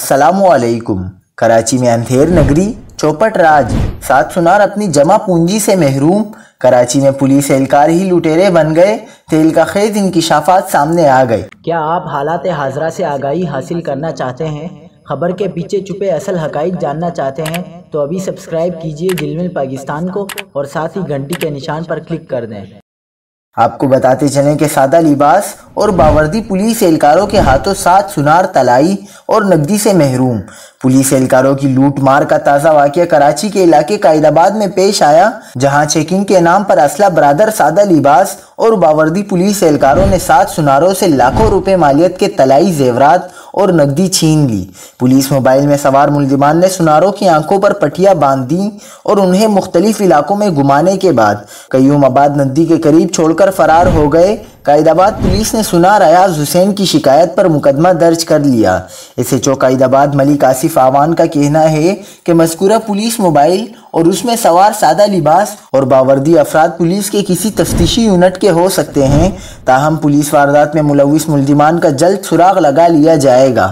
السلام علیکم۔ کراچی میں اندھیر نگری، چوپٹ راج، 7 سنار اپنی جمع پونجی سے محروم۔ کراچی میں پولیس اہلکار ہی لٹیرے بن گئے، تیل کا خیز انکشافات سامنے آ گئے۔ کیا آپ حالات حاضرہ سے آگاہی حاصل کرنا چاہتے ہیں؟ خبر کے پیچھے چھپے اصل حقائق جاننا چاہتے ہیں تو ابھی سبسکرائب کیجئے جلمل پاکستان کو اور ساتھ ہی گھنٹی کے نشان پر کلک کر دیں۔ آپ کو بتاتے چلیں کہ سادہ لباس اور باوردی پولیس اہلکاروں کے ہاتھوں 7 سنار طلائی اور نقدی سے محروم۔ پولیس اہلکاروں کی لوٹ مار کا تازہ واقعہ کراچی کے علاقے قائد آباد میں پیش آیا، جہاں چیکنگ کے نام پر اسلحہ برادر سادہ لباس اور باوردی پولیس اہلکاروں نے 7 سناروں سے لاکھوں روپے مالیت کے طلائی زیورات اور نقدی چھین لی۔ پولیس موبائل میں سوار ملزمان نے سناروں کی آنکھوں پر پٹیاں باندھ دیں اور انہیں مختلف علاقوں میں گھمانے کے بعد قیوم آباد ندی کے قریب چھوڑ کر فرار ہو گئے۔ قائد آباد پولیس نے سنار ایاز حسین کی شکایت پر مقدمہ درج کر لیا۔ ایس ایچ او قائد آباد ملک آصف آوان کا کہنا ہے کہ مذکورہ پولیس موبائل اور اس میں سوار سادہ لباس اور باوردی افراد پولیس کے کسی تفتیشی یونٹ کے ہو سکتے ہیں، تاہم پولیس واردات میں ملوث ملزمان کا جلد سراغ لگا لیا جائے گا۔